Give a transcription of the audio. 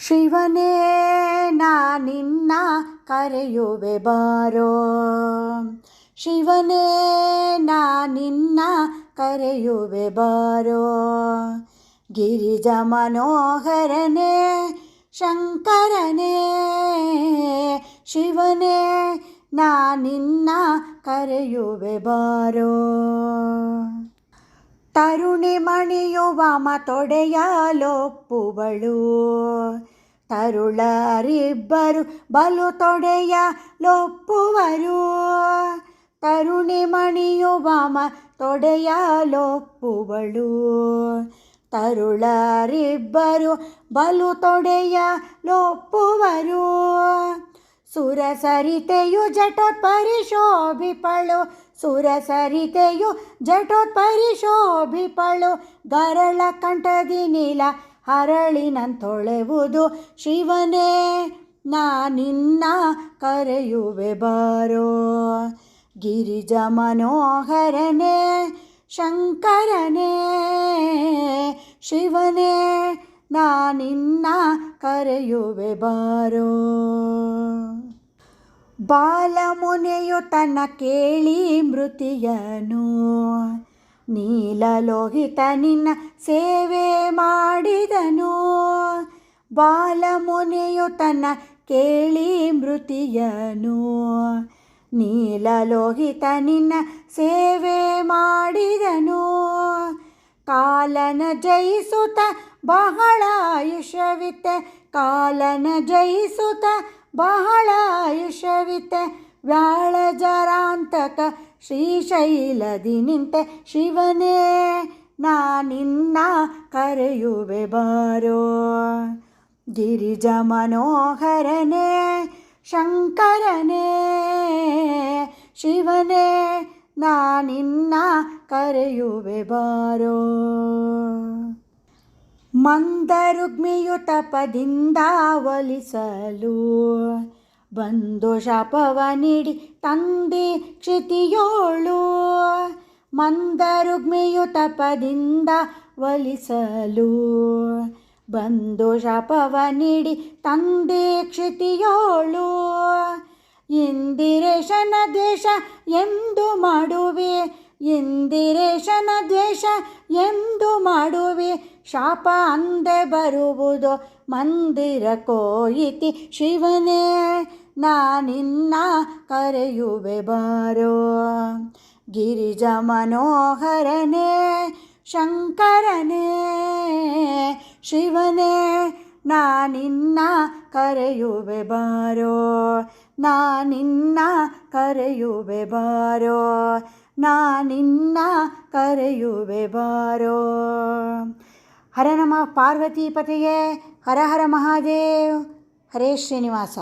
ಶಿವನೇ ನಾ ನಿನ್ನ ಕರೆಯುವೆ ಬಾರೋ, ಶಿವನೇ ನಾ ನಿನ್ನ ಕರೆಯುವೆ ಬಾರೋ. ಗಿರಿಜ ಮನೋಹರನೇ ಶಂಕರನೇ, ಶಿವನೇ ನಾ ನಿನ್ನ ಕರೆಯುವೆ ಬಾರೋ. ತರುಣಿ ಮಣಿಯುವಮ ತೊಡೆಯಲೊಪ್ಪುವಳು, ತರುಳರಿಬ್ಬರು ಬಲು ತೊಡೆಯಲೊಪ್ಪುವರು. ತರುಣಿ ಮಣಿಯುವಮ ತೊಡೆಯಲೊಪ್ಪುವಳು, ತರುಳರಿಬ್ಬರು ಬಲು ತೊಡೆಯಲೊಪ್ಪುವರು. ಸುರಸರಿತೆಯು ಜಟೋತ್ಪರಿಶೋಭಿಪಳು, ಸುರಸರಿತೆಯು ಜಟೋತ್ಪರಿಶೋಭಿಪಳು. ಗರಳ ಕಂಠದಿ ನೀಲ ಹರಳಿನಂತೊಳೆವುದು, ಶಿವನೇ ನಾ ನಿನ್ನ ಕರೆಯುವೆ ಬಾರೋ. ಗಿರಿಜ ಮನೋಹರನೇ ಶಂಕರನೇ, ಶಿವನೇ ನಾ ನಿನ್ನ ಕರೆಯುವೆ ಬಾರೋ. ಬಾಲಮುನಿಯು ತನ್ನ ಕೇಳಿ ಮೃತಿಯನು, ನೀಲಲೋಹಿತ ನಿನ್ನ ಸೇವೆ ಮಾಡಿದನು. ಬಾಲಮುನಿಯು ತನ್ನ ಕೇಳಿ ಮೃತಿಯನು, ನೀಲಲೋಹಿತ ನಿನ್ನ ಸೇವೆ ಮಾಡಿದನು. ಕಾಲನ ಜಯಿಸುತ್ತ ಬಹಳ ಆಯುಷ್ಯವಿತ್ತೆ, ಕಾಲನ ಜಯಿಸುತ್ತ ಬಹಳ ಆಯುಷ್ಯವಿತ್ತೆ. ವ್ಯಾಳಜರಾಂತಕ ಶ್ರೀಶೈಲದಿ ನಿಂತೆ, ಶಿವನೇ ನಾ ನಿನ್ನ ಕರೆಯುವೆ ಬಾರೋ. ಗಿರಿಜ ಮನೋಹರನೇ ಶಂಕರನೇ, ಶಿವನೇ ನಾ ನಿನ್ನ ಕರೆಯುವೆ ಬಾರೋ. ಮಂದರುಗ್ಮಿಯು ತಪದಿಂದ ಒಲಿಸಲು ಬಂದು ಶಾಪವ ನೀಡಿ ತಂದೆ ಕ್ಷಿತಿಯೋಳು. ಮಂದರುಗ್ಮಿಯು ತಪದಿಂದ ಒಲಿಸಲು ಬಂದು ಶಾಪವ ನೀಡಿ ತಂದೆ ಕ್ಷಿತಿಯೋಳು. ಇಂದಿರೇಶನ ದ್ವೇಷ ಎಂದು ಮಾಡುವೆ, ಇಂದಿರೇಶನ ದ್ವೇಷ ಎಂದು ಮಾಡುವೆ. ಶಾಪ ಅಂದೆ ಬರುವುದು ಮಂದಿರ ಕೋಯಿತಿ, ಶಿವನೇ ನಾ ನಿನ್ನ ಕರೆಯುವೆ ಬಾರೋ. ಗಿರಿಜ ಮನೋಹರನೇ ಶಂಕರನೇ, ಶಿವನೇ ನಾ ನಿನ್ನ ಕರೆಯುವೆ ಬಾರೋ. ನಾ ನಿನ್ನ ಕರೆಯುವೆ ಬಾರೋ, ನಾ ನಿನ್ನ ಕರೆಯುವೆ ಬಾರೋ. ಹರ ನಮಃ ಪಾರ್ವತೀಪತಿಯೇ, ಹರ ಹರ ಮಹಾದೇವ್. ಹರೇ ಶ್ರೀನಿವಾಸ.